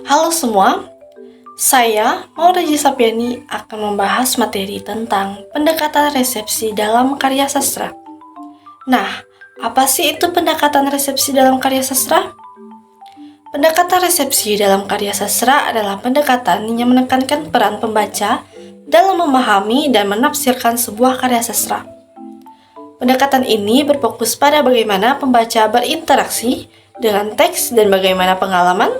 Halo semua, saya Mauraji Sapiani akan membahas materi tentang pendekatan resepsi dalam karya sastra. Nah, apa sih itu pendekatan resepsi dalam karya sastra? Pendekatan resepsi dalam karya sastra adalah pendekatan yang menekankan peran pembaca dalam memahami dan menafsirkan sebuah karya sastra. Pendekatan ini berfokus pada bagaimana pembaca berinteraksi dengan teks dan bagaimana pengalaman,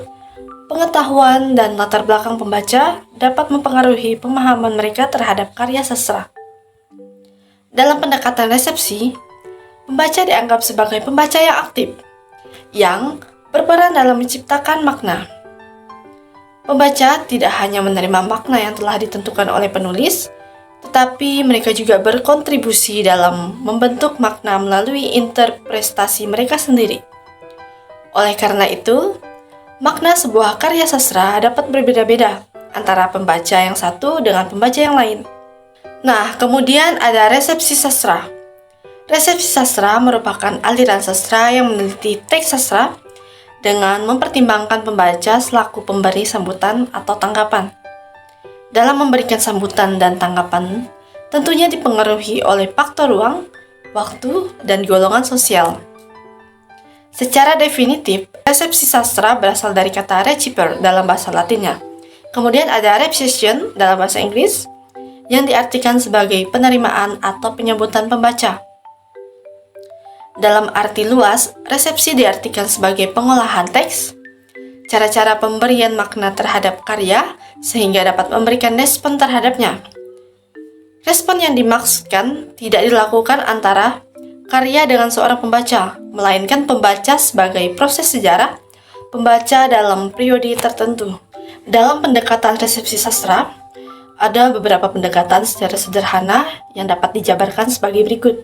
pengetahuan, dan latar belakang pembaca dapat mempengaruhi pemahaman mereka terhadap karya sastra. Dalam pendekatan resepsi, pembaca dianggap sebagai pembaca yang aktif, yang berperan dalam menciptakan makna. Pembaca tidak hanya menerima makna yang telah ditentukan oleh penulis, tetapi mereka juga berkontribusi dalam membentuk makna melalui interpretasi mereka sendiri. Oleh karena itu, makna sebuah karya sastra dapat berbeda-beda antara pembaca yang satu dengan pembaca yang lain. Nah, kemudian ada resepsi sastra. Resepsi sastra merupakan aliran sastra yang meneliti teks sastra dengan mempertimbangkan pembaca selaku pemberi sambutan atau tanggapan. Dalam memberikan sambutan dan tanggapan, tentunya dipengaruhi oleh faktor ruang, waktu, dan golongan sosial. Secara definitif, resepsi sastra berasal dari kata reciper dalam bahasa Latinnya. Kemudian ada reception dalam bahasa Inggris, yang diartikan sebagai penerimaan atau penyambutan pembaca. Dalam arti luas, resepsi diartikan sebagai pengolahan teks, cara-cara pemberian makna terhadap karya sehingga dapat memberikan respon terhadapnya. Respon yang dimaksudkan tidak dilakukan antara karya dengan seorang pembaca, melainkan pembaca sebagai proses sejarah, pembaca dalam periode tertentu. Dalam pendekatan resepsi sastra, ada beberapa pendekatan secara sederhana yang dapat dijabarkan sebagai berikut.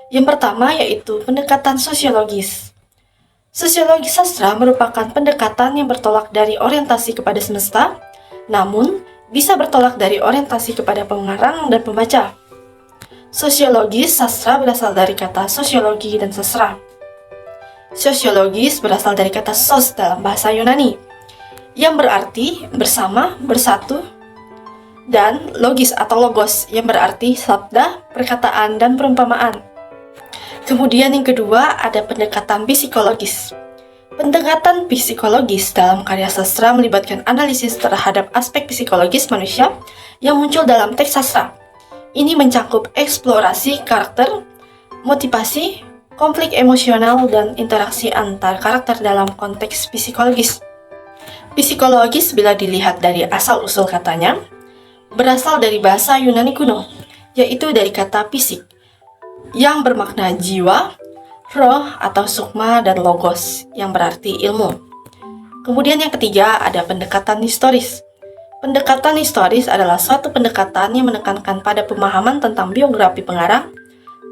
Yang pertama yaitu pendekatan sosiologis. Sosiologi sastra merupakan pendekatan yang bertolak dari orientasi kepada semesta, namun bisa bertolak dari orientasi kepada pengarang dan pembaca. Sosiologi sastra berasal dari kata sosiologi dan sastra. Sosiologis berasal dari kata sos dalam bahasa Yunani, yang berarti bersama, bersatu, dan logis atau logos yang berarti sabda, perkataan, dan perumpamaan. Kemudian yang kedua ada pendekatan psikologis. Pendekatan psikologis dalam karya sastra melibatkan analisis terhadap aspek psikologis manusia yang muncul dalam teks sastra. Ini mencakup eksplorasi karakter, motivasi, konflik emosional, dan interaksi antar karakter dalam konteks psikologis. Psikologis bila dilihat dari asal-usul katanya, berasal dari bahasa Yunani kuno, yaitu dari kata psik, yang bermakna jiwa, roh atau sukma, dan logos yang berarti ilmu. Kemudian yang ketiga ada pendekatan historis. Pendekatan historis adalah suatu pendekatan yang menekankan pada pemahaman tentang biografi pengarang,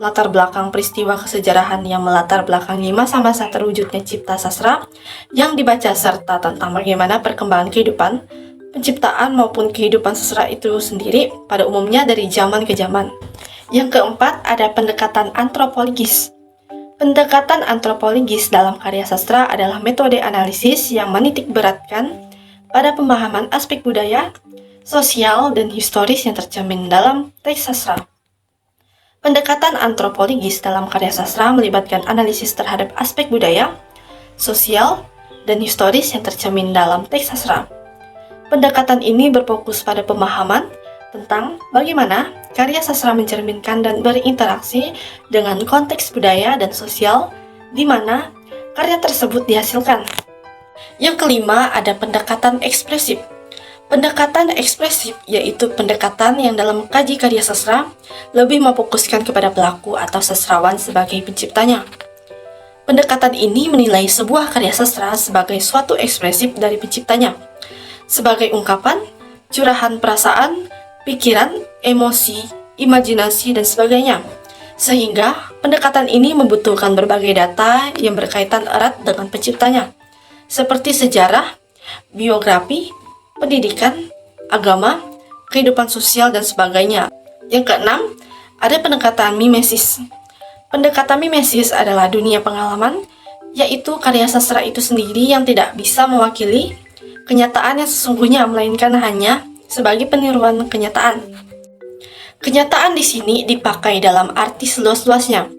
latar belakang peristiwa kesejarahan yang melatar belakangi masa-masa terwujudnya cipta sastra yang dibaca serta tentang bagaimana perkembangan kehidupan, penciptaan maupun kehidupan sastra itu sendiri pada umumnya dari zaman ke zaman. Yang keempat ada pendekatan antropologis. Pendekatan antropologis dalam karya sastra adalah metode analisis yang menitik beratkan pada pemahaman aspek budaya, sosial, dan historis yang tercermin dalam teks sastra. Pendekatan antropologis dalam karya sastra melibatkan analisis terhadap aspek budaya, sosial, dan historis yang tercermin dalam teks sastra. Pendekatan ini berfokus pada pemahaman tentang bagaimana karya sastra mencerminkan dan berinteraksi dengan konteks budaya dan sosial di mana karya tersebut dihasilkan. Yang kelima ada pendekatan ekspresif. Pendekatan ekspresif yaitu pendekatan yang dalam mengkaji karya sastra lebih memfokuskan kepada pelaku atau sastrawan sebagai penciptanya. Pendekatan ini menilai sebuah karya sastra sebagai suatu ekspresif dari penciptanya, sebagai ungkapan, curahan perasaan, pikiran, emosi, imajinasi, dan sebagainya. Sehingga pendekatan ini membutuhkan berbagai data yang berkaitan erat dengan penciptanya, seperti sejarah, biografi, pendidikan, agama, kehidupan sosial, dan sebagainya. Yang keenam, ada pendekatan mimesis. Pendekatan mimesis adalah dunia pengalaman, yaitu karya sastra itu sendiri yang tidak bisa mewakili kenyataan yang sesungguhnya, melainkan hanya sebagai peniruan kenyataan. Kenyataan di sini dipakai dalam arti seluas-luasnya,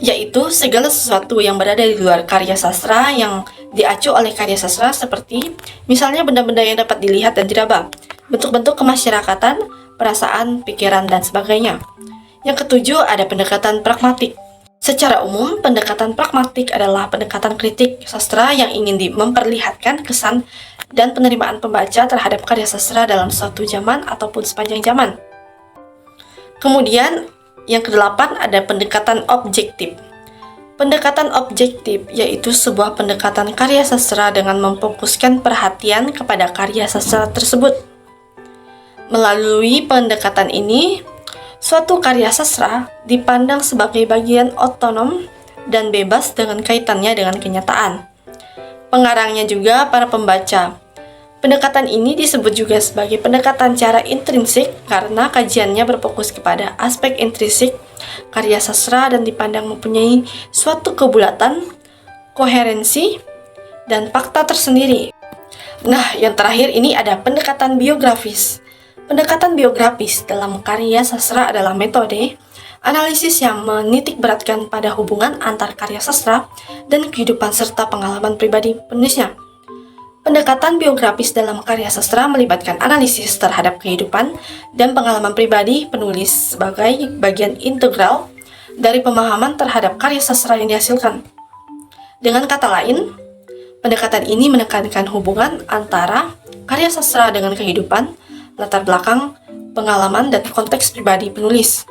yaitu segala sesuatu yang berada di luar karya sastra yang diacu oleh karya sastra, seperti misalnya benda-benda yang dapat dilihat dan diraba, bentuk-bentuk kemasyarakatan, perasaan, pikiran, dan sebagainya. Yang ketujuh, ada pendekatan pragmatik. Secara umum, pendekatan pragmatik adalah pendekatan kritik sastra yang ingin memperlihatkan kesan dan penerimaan pembaca terhadap karya sastra dalam suatu zaman ataupun sepanjang zaman. Kemudian, yang kedelapan ada pendekatan objektif. Pendekatan objektif yaitu sebuah pendekatan karya sastra dengan memfokuskan perhatian kepada karya sastra tersebut. Melalui pendekatan ini, suatu karya sastra dipandang sebagai bagian otonom dan bebas dengan kaitannya dengan kenyataan. Pengarangnya juga para pembaca. Pendekatan ini disebut juga sebagai pendekatan cara intrinsik karena kajiannya berfokus kepada aspek intrinsik karya sastra dan dipandang mempunyai suatu kebulatan, koherensi, dan fakta tersendiri. Nah, yang terakhir ini ada pendekatan biografis. Pendekatan biografis dalam karya sastra adalah metode analisis yang menitik beratkan pada hubungan antar karya sastra dan kehidupan serta pengalaman pribadi penulisnya. Pendekatan biografis dalam karya sastra melibatkan analisis terhadap kehidupan dan pengalaman pribadi penulis sebagai bagian integral dari pemahaman terhadap karya sastra yang dihasilkan. Dengan kata lain, pendekatan ini menekankan hubungan antara karya sastra dengan kehidupan, latar belakang, pengalaman, dan konteks pribadi penulis.